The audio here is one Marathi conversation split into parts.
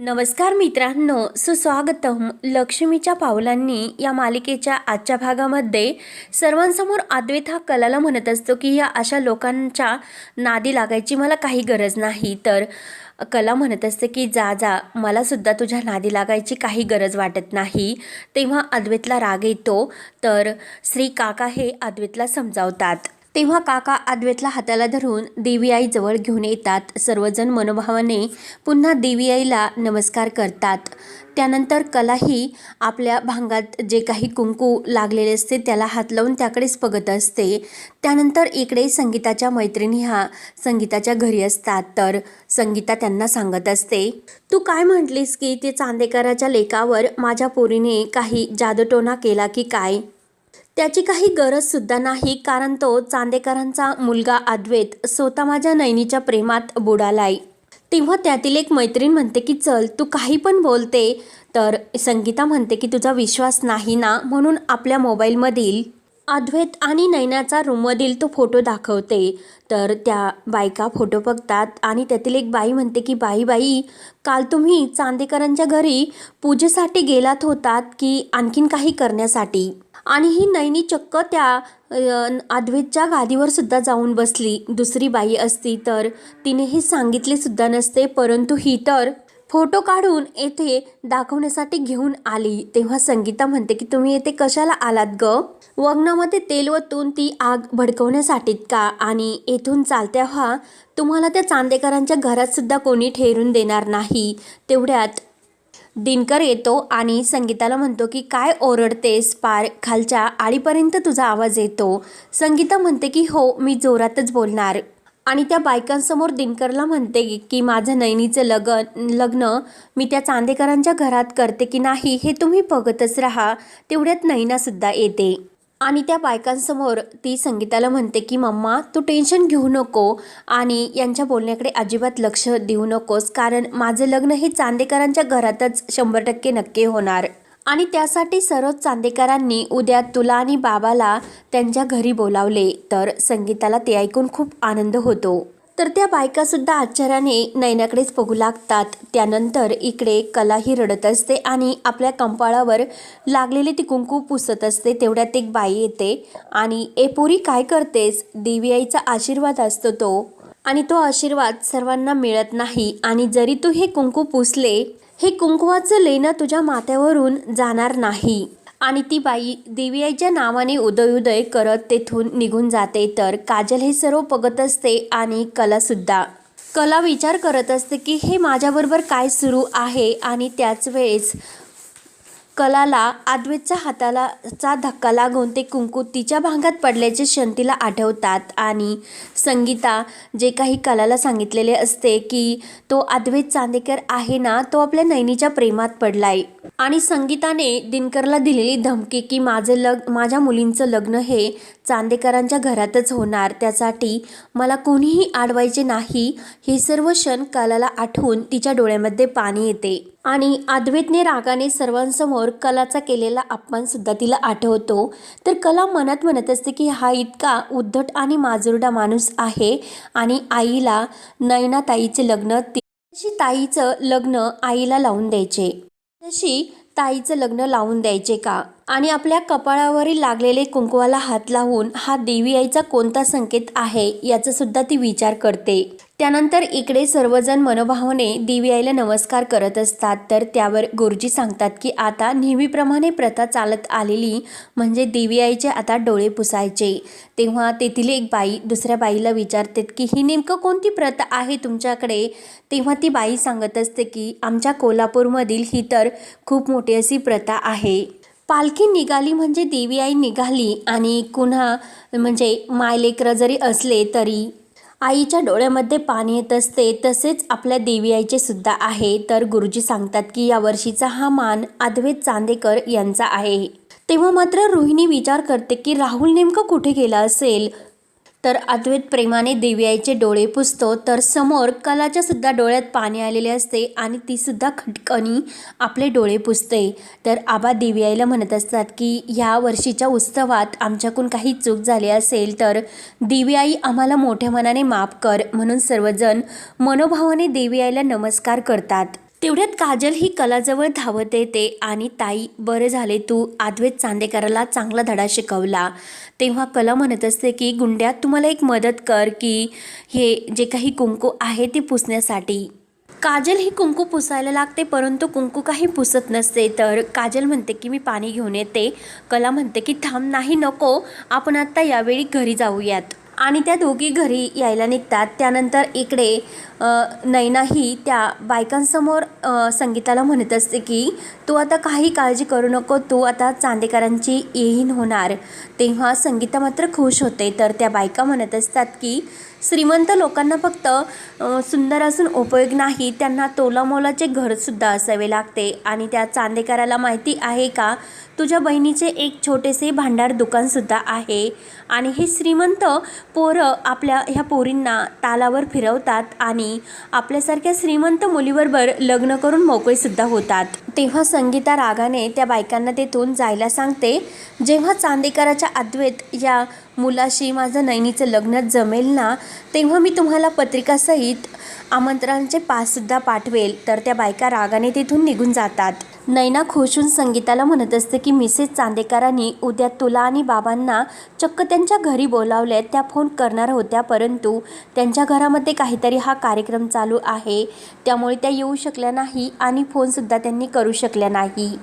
नमस्कार मित्रांनो, सुस्वागतम. लक्ष्मीच्या पावलांनी या मालिकेच्या आजच्या भागामध्ये सर्वांसमोर अद्वैत हा कलाला म्हणत असतो की या अशा लोकांच्या नादी लागायची मला काही गरज नाही. तर कला म्हणत असते की जा जा, मला सुद्धा तुझ्या नादी लागायची काही गरज वाटत नाही. तेव्हा अद्वैतला राग येतो. तर श्री काका हे अद्वैतला समजावतात. तेव्हा काका अद्वैतला हाताला धरून देवी आई जवळ घेऊन येतात. सर्वजण मनोभावाने पुन्हा देवी आईला नमस्कार करतात. त्यानंतर कलाही आपल्या भांगात जे काही कुंकू लागलेले असते त्याला हात लावून त्याकडेच बघत असते. त्यानंतर इकडे संगीताच्या मैत्रिणी ह्या संगीताच्या घरी असतात. तर संगीता त्यांना सांगत असते, तू काय म्हटलीस की ते चांदेकराच्या लेकावर माझ्या पोरीने काही जादूटोणा केला की काय? त्याची काही गरज सुद्धा नाही, कारण तो चांदेकरांचा मुलगा अद्वैत स्वतः माझ्या नैनीच्या प्रेमात बुडालाय. तेव्हा त्यातील एक मैत्रीण म्हणते की चल तू काही पण बोलते. तर संगीता म्हणते की तुझा विश्वास नाही ना, म्हणून आपल्या मोबाईलमधील अद्वैत आणि नैनाचा रूममधील तो फोटो दाखवते. तर त्या बायका फोटो बघतात आणि त्यातील एक बाई म्हणते की बाई काल तुम्ही चांदेकरांच्या घरी पूजेसाठी गेलात होतात की आणखीन काही करण्यासाठी? आणि ही नैनी चक्क त्या अद्वैतच्या गादीवर सुद्धा जाऊन बसली. दुसरी बाई असती तर तिने हे सांगितले सुद्धा नसते, परंतु ही तर फोटो काढून येथे दाखवण्यासाठी घेऊन आली. तेव्हा संगीता म्हणते की तुम्ही येथे कशाला आलात ग? वग्नामध्ये तेल ओतून ती आग भडकवण्यासाठीत का? आणि येथून चालत्या व्हा, तुम्हाला त्या चांदेकरांच्या घरात सुद्धा कोणी ठेरून देणार नाही. तेवढ्यात दिनकर येतो आणि संगीताला म्हणतो की काय ओरडतेस, पार खालच्या आळीपर्यंत तुझा आवाज येतो. संगीता म्हणते की हो, मी जोरातच बोलणार. आणि त्या बायकांसमोर दिनकरला म्हणते की माझं नैनीचं लग्न मी त्या चांदेकरांच्या घरात करते की नाही हे तुम्ही बघतच राहा. तेवढ्यात नैनासुद्धा येते आणि त्या बायकांसमोर ती संगीताला म्हणते की मम्मा तू टेन्शन घेऊ नको आणि यांच्या बोलण्याकडे अजिबात लक्ष देऊ नकोस, कारण माझं लग्न हे चांदेकरांच्या घरातच 100% नक्की होणार. आणि त्यासाठी सर्वच चांदेकरांनी उद्या तुला आणि बाबाला त्यांच्या घरी बोलावले. तर संगीताला ते ऐकून खूप आनंद होतो. तर त्या बायकासुद्धा आश्चर्याने नैनाकडेच बघू लागतात. त्यानंतर इकडे कलाही रडत असते आणि आपल्या कंपाळावर लागलेले ती कुंकू पुसत असते. तेवढ्यात एक बाई येते आणि ए पोरी काय करतेस? देवी आईचा आशीर्वाद असतो तो, आणि तो आशीर्वाद सर्वांना मिळत नाही. आणि जरी तू हे कुंकू पुसले, हे कुंकवाचं लेणं तुझ्या माथ्यावरून जाणार नाही. आणि ती बाई देवी आईच्या नावाने उदय करत तेथून निघून जाते. तर काजल हे सर्व बघत असते आणि कला विचार करत असते की हे माझ्याबरोबर काय सुरू आहे. आणि त्याच वेळेस कलाला अद्वैतच्या हाताला धक्का लागून ते कुंकू तिच्या भांगात पडल्याचे क्षण तिला आठवतात. आणि संगीता जे काही कलाला सांगितलेले असते की तो अद्वैत चांदेकर आहे ना, तो आपल्या नैनीच्या प्रेमात पडलाय. आणि संगीताने दिनकरला दिलेली धमकी की माझ्या मुलींचं लग्न हे चांदेकरांच्या घरातच होणार, त्यासाठी मला कोणीही अडवायचे नाही. हे सर्व क्षण कलाला आठवून तिच्या डोळ्यामध्ये पाणी येते. आणि अद्वैतने रागाने सर्वांसमोर कलाचा केलेला अपमान सुद्धा तिला आठवतो. तर कला मनात म्हणत असते की हा इतका उद्धट आणि माजुरडा माणूस आहे आणि आईला नैना ताईचे लग्न ताईचं लग्न आईला लावून द्यायचे, तशी ताईचं लग्न लावून द्यायचे का? आणि आपल्या कपाळावरील लागलेले कुंकवाला हात लावून हा देवी आईचा कोणता संकेत आहे याचा सुद्धा ती विचार करते. त्यानंतर इकडे सर्वजण मनोभावाने देवी आईला नमस्कार करत असतात. तर त्यावर गुरुजी सांगतात की आता नेहमीप्रमाणे प्रथा चालत आलेली म्हणजे देवी आईचे आता डोळे पुसायचे. तेव्हा तेथील एक बाई दुसऱ्या बाईला विचारते की ही नेमकं कोणती प्रथा आहे तुमच्याकडे? तेव्हा ती बाई सांगत असते की आमच्या कोल्हापूरमधील ही तर खूप मोठी अशी प्रथा आहे. पालखी निघाली म्हणजे देवी आई निघाली, आणि कुणा म्हणजे मायलेकरं जरी असले तरी आईच्या डोळ्यामध्ये पाणी येत असते. तसेच आपल्या देवी आईचे सुद्धा आहे. तर गुरुजी सांगतात की या वर्षीचा हा मान अद्वैत चांदेकर यांचा आहे. तेव्हा मात्र रोहिणी विचार करते की राहुल नेमकं कुठे गेला असेल? तर अद्वैत प्रेमाने देवी आईचे डोळे पुसतो. तर समोर कलाच्या सुद्धा डोळ्यात पाणी आलेले असते आणि ती सुद्धा खटकनी आपले डोळे पुसते. तर आबा देवी आईला म्हणत असतात की ह्या वर्षीच्या उत्सवात आमच्याकडून काही चूक झाली असेल तर देवी आई आम्हाला मोठ्या मनाने माफ कर. म्हणून सर्वजण मनोभावाने देवी आईला नमस्कार करतात. तेवढ्यात काजल ही कलाजवळ धावत येते आणि ताई बरे झाले तू अद्वैत चांदेकरला चांगला धडा शिकवला. तेव्हा कला म्हणत असते की गुंड्या तुम्हाला एक मदत कर की हे जे काही कुंकू आहे ते पुसण्यासाठी. काजल ही कुंकू पुसायला लागते परंतु कुंकू काही पुसत नसते. तर काजल म्हणते की मी पाणी घेऊन येते. कला म्हणते की थांब, नाही नको, आपण आत्ता यावेळी घरी जाऊयात. आणि त्या दोघी घरी यायला निघतात. त्यानंतर इकडे नैना ही त्या बायकांसमोर संगीताला म्हणत असते की तू आता काही काळजी करू नको, तू आता चांदेकरांची येईन होणार. तेव्हा संगीता मात्र खुश होते. तर त्या बायका म्हणत असतात की श्रीमंत लोकांना फक्त सुंदर असून उपयोग नाही, त्यांना तोलामोलाचे घरसुद्धा असावे लागते. आणि त्या चांदेकराला माहिती आहे का तुझ्या बहिणीचे एक छोटेसे भांडार दुकानसुद्धा आहे आणि हे श्रीमंत पोरं आपल्या ह्या पोरींना तालावर फिरवतात आणि आपल्यासारख्या श्रीमंत मुलीबरोबर लग्न करून मोकळेसुद्धा होतात. तेव्हा संगीता रागाने त्या बायकांना तेथून जायला सांगते. जेव्हा चांदेकराच्या अद्वैत या मुलाशी माझं नैनीचं लग्न जमेल ना, तेव्हा मी तुम्हाला पत्रिकासहित आमंत्रणाचे पाससुद्धा पाठवेल. तर त्या बायका रागाने तिथून निघून जातात. नैना खुश होऊन संगीताला म्हणत असते की मिसेस चांदेकरांनी उद्या तुला आणि बाबांना चक्क त्यांच्या घरी बोलावले. त्या फोन करणार होत्या परंतु त्यांच्या घरामध्ये काहीतरी हा कार्यक्रम चालू आहे, त्यामुळे त्या येऊ शकल्या नाही आणि फोनसुद्धा त्यांनी करू शकल्या नाही.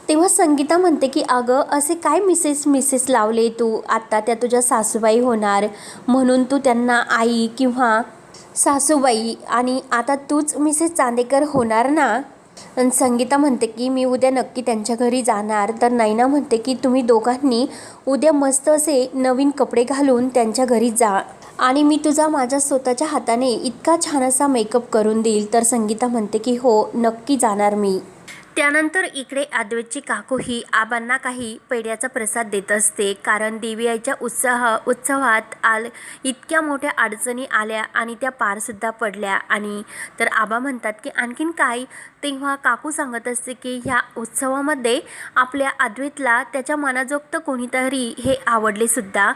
तेव्हा संगीता म्हणते की अगं असे काय मिसेस लावले तू, आत्ता त्या तुझ्या सासूबाई होणार म्हणून तू त्यांना आई किंवा सासूबाई आणि आता तूच मिसेस चांदेकर होणार ना. संगीता म्हणते की मी उद्या नक्की त्यांच्या घरी जाणार. तर नैना म्हणते की तुम्ही दोघांनी उद्या मस्त असे नवीन कपडे घालून त्यांच्या घरी जा आणि मी तुझा माझ्या स्वतःच्या हाताने इतका छान असा मेकअप करून देईल. तर संगीता म्हणते की हो नक्की जाणार मी. त्यानंतर इकडे अद्वैतची काकू ही आबांना काही पेढ्याचा प्रसाद देत असते, कारण देवी आईच्या उत्सवात इतक्या मोठ्या अडचणी आल्या आणि त्या पारसुद्धा पडल्या. आणि तर आबा म्हणतात की आणखीन काय. तेव्हा काकू सांगत असते की ह्या उत्सवामध्ये आपल्या अद्वैतला त्याच्या मनाजोगतं कोणीतरी हे आवडलेसुद्धा.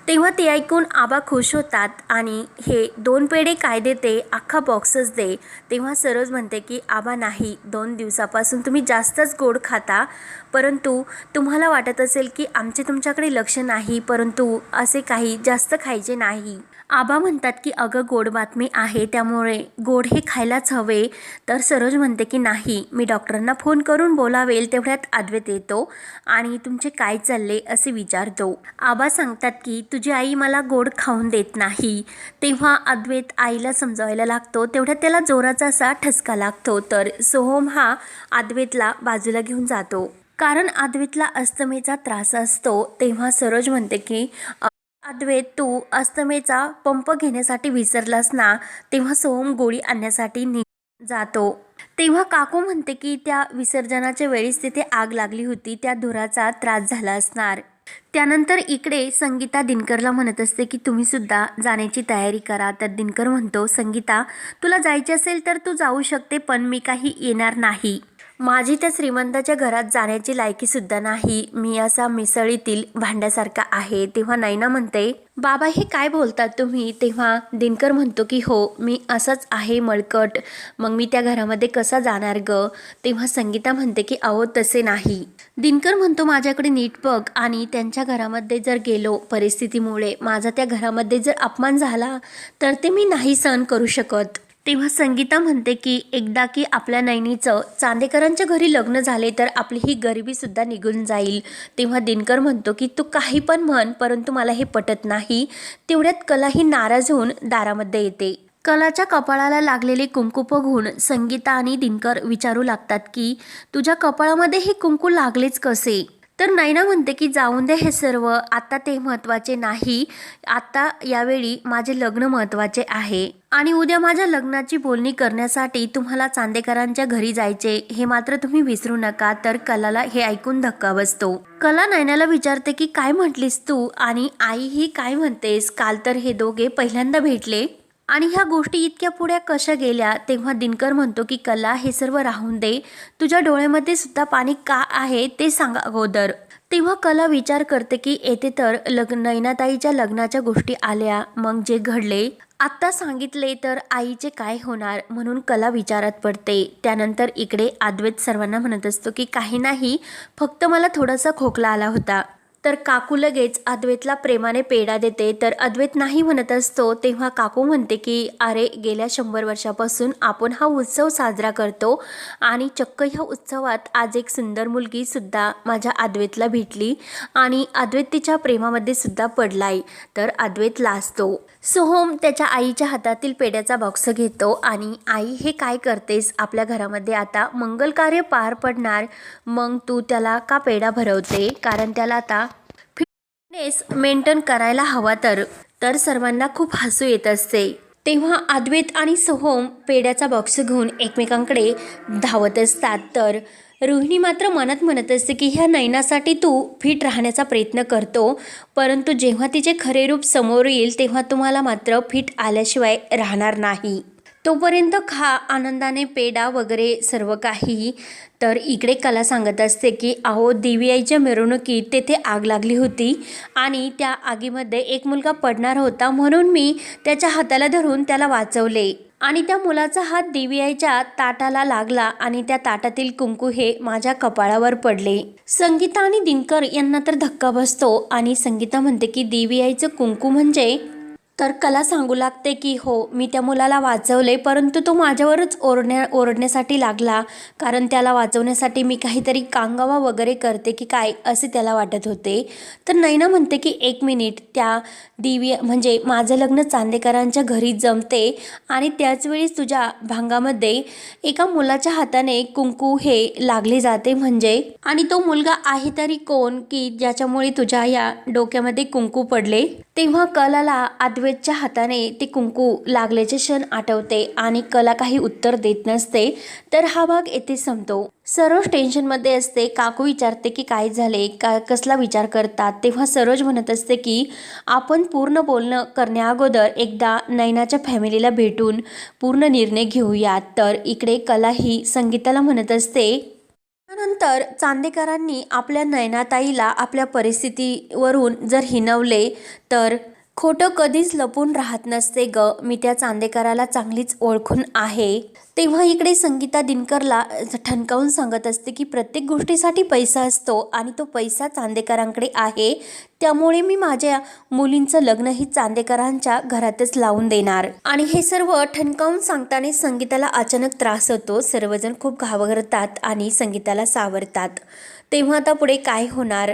तेव्हा ते ऐकून आबा खुश होतात आणि हे 2 पेढे काय देते, अख्खा बॉक्सच दे. तेव्हा सरोज म्हणते की आबा नाही, 2 दिवसापासून तुम्ही जास्तच गोड खाता, परंतु तुम्हाला वाटत असेल की आमचे तुमच्याकडे लक्ष नाही, परंतु असे काही जास्त खायचे नाही. आबा म्हणतात की अगं गोड बातमी आहे त्यामुळे गोड हे खायलाच हवे. तर सरोज म्हणते की नाही, मी डॉक्टरांना फोन करून बोलावेल. तेवढ्यात अद्वैत येतो आणि तुमचे काय चालले असे विचारतो. आबा सांगतात की तुझी आई मला गोड खाऊन देत नाही. तेव्हा अद्वैत आईला समजावायला लागतो. तेवढ्यात त्याला जोराचा असा ठसका लागतो. तर सोहम हा अद्वैतला बाजूला घेऊन जातो, कारण अद्वैतला अस्थमेचा त्रास असतो. तेव्हा सरोज म्हणते की अद्वैत तू अस्थमेचा पंप घेण्यासाठी विसरलास ना. तेव्हा सोहम गोळी आणण्यासाठी जातो. तेव्हा काकू म्हणते की त्या विसर्जनाच्या वेळेस तिथे आग लागली होती, त्या धुराचा त्रास झाला असणार. त्यानंतर इकडे संगीता दिनकरला म्हणत असते की तुम्ही सुद्धा जाण्याची तयारी करा. तर दिनकर म्हणतो संगीता तुला जायचे असेल तर तू जाऊ शकते, पण मी काही येणार नाही. माझी त्या श्रीमंताच्या घरात जाण्याची लायकीसुद्धा नाही, मी असा मिसळीतील भांड्यासारखा आहे. तेव्हा नैना म्हणते बाबा हे काय बोलतात तुम्ही. तेव्हा दिनकर म्हणतो की हो मी असाच आहे मळकट, मग मी त्या घरामध्ये कसा जाणार ग. तेव्हा संगीता म्हणते की अहो तसे नाही. दिनकर म्हणतो माझ्याकडे नीट बघ, आणि त्यांच्या घरामध्ये जर गेलो परिस्थितीमुळे माझा त्या घरामध्ये जर अपमान झाला तर ते मी नाही सहन करू शकत. तेव्हा संगीता म्हणते की एकदा की आपल्या नैनीचं चांदेकरांच्या घरी लग्न झाले तर आपली ही गरिबीसुद्धा निघून जाईल. तेव्हा दिनकर म्हणतो की तू काही पण म्हण, परंतु मला हे पटत नाही. तेवढ्यात कला ही नाराज होऊन दारामध्ये येते. कलाच्या कपाळाला लागलेले कुंकू बघून संगीता आणि दिनकर विचारू लागतात की तुझ्या कपाळामध्ये हे कुंकू लागलेच कसे. तर नैना म्हणते की जाऊन दे हे सर्व, आता ते महत्त्वाचे नाही, आता यावेळी माझे लग्न महत्त्वाचे आहे आणि उद्या माझ्या लग्नाची बोलणी करण्यासाठी तुम्हाला चांदेकरांच्या घरी जायचे हे मात्र तुम्ही विसरू नका. तर कलाला हे ऐकून धक्का बसतो. कला नैनाला विचारते की काय म्हटलीस तू, आणि आई ही काय म्हणतेस, काल तर हे दोघे पहिल्यांदा भेटले आणि ह्या गोष्टी इतक्या पुढे कशा गेल्या तेव्हा दिनकर म्हणतो की कला हे सर्व राहून दे, तुझ्या डोळ्यामध्ये सुद्धा पाणी का आहे ते सांग अगोदर. तेव्हा कला विचार करते की येथे तर नैनाताईच्या लग्नाच्या गोष्टी आल्या, मग जे घडले आत्ता सांगितले तर आईचे काय होणार, म्हणून कला विचारात पडते. त्यानंतर इकडे अद्वैत सर्वांना म्हणत असतो की काही नाही, फक्त मला थोडासा खोकला आला होता. तर काकू लगेच अद्वैतला प्रेमाने पेढा देते, तर अद्वैत नाही म्हणत असतो. तेव्हा काकू म्हणते की अरे गेल्या 100 वर्षापासून आपण हा उत्सव साजरा करतो आणि चक्क ह्या उत्सवात आज एक सुंदर मुलगी सुद्धा माझ्या अद्वैतला भेटली आणि अद्वैत तिच्या प्रेमामध्ये सुद्धा पडलाय. तर अद्वैत लाजतो. सोहम त्याच्या आईच्या हातातील पेढ्याचा बॉक्स घेतो आणि आई हे काय करतेस, आपल्या घरामध्ये आता मंगल कार्य पार पडणार, मग तू त्याला का पेढा भरवते, कारण त्याला आता फिटनेस मेंटेन करायला हवा. तर सर्वांना खूप हसू येत असते. तेव्हा अद्वैत आणि सोहम पेढ्याचा बॉक्स घेऊन एकमेकांकडे धावत असतात. तर रोहिणी मात्र मनात म्हणत असते की ह्या नयनासाठी तू फिट राहण्याचा प्रयत्न करतो, परंतु जेव्हा तिचे खरे रूप समोर येईल तेव्हा तुम्हाला मात्र फिट आल्याशिवाय राहणार नाही. तोपर्यंत खा आनंदाने पेढा वगैरे सर्व काही. तर इकडे कला सांगत असते की अहो देवी आईच्या मिरवणुकीत तेथे आग लागली होती आणि त्या आगीमध्ये एक मुलगा पडणार होता, म्हणून मी त्याच्या हाताला धरून त्याला वाचवले आणि त्या मुलाचा हात देवी आईच्या ताटाला लागला आणि त्या ताटातील कुंकू हे माझ्या कपाळावर पडले. संगीता आणि दिनकर यांना तर धक्का बसतो आणि संगीता म्हणते की देवी आईचं कुंकू म्हणजे. तर कला सांगू लागते की हो मी त्या मुलाला वाचवले, परंतु तो माझ्यावरच ओरडण्यासाठी लागला, कारण त्याला वाचवण्यासाठी मी काहीतरी कांगावा वगैरे करते की काय असे त्याला वाटत होते. तर नैना म्हणते की 1 मिनिट, त्या देवी म्हणजे माझं लग्न चांदेकरांच्या घरी जमते आणि त्याचवेळी तुझ्या भांगामध्ये एका मुलाच्या हाताने कुंकू हे लागले जाते म्हणजे, आणि तो मुलगा आहे तरी कोण की ज्याच्यामुळे तुझ्या या डोक्यामध्ये कुंकू पडले. तेव्हा कलाला अद्वैतच्या हाताने ते कुंकू लागल्याचे क्षण आठवते आणि कला काही उत्तर देत नसते. तर हा भाग येथे संपतो. सरोज टेन्शनमध्ये असते. काकू विचारते की काय झाले, कसला विचार करतात. तेव्हा सरोज म्हणत असते की आपण पूर्ण बोलणं करण्याअगोदर एकदा नैनाच्या फॅमिलीला भेटून पूर्ण निर्णय घेऊयात. तर इकडे कला ही संगीताला म्हणत असते. त्यानंतर चांदेकरांनी आपल्या नयनाताईला आपल्या परिस्थितीवरून जर हिणवले तर खोटं कधीच लपून राहत नसते ग, मी त्या चांदेकराला चांगलीच ओळखून आहे. तेव्हा इकडे संगीता दिनकरला ठणकावून सांगत असते की प्रत्येक गोष्टीसाठी पैसा असतो आणि तो पैसा चांदेकरांकडे आहे, त्यामुळे मी माझ्या मुलींचं लग्न ही चांदेकरांच्या घरातच लावून देणार. आणि हे सर्व ठणकावून सांगताना संगीताला अचानक त्रास होतो. सर्वजण खूप घाबरतात आणि संगीताला सावरतात. तेव्हा आता पुढे काय होणार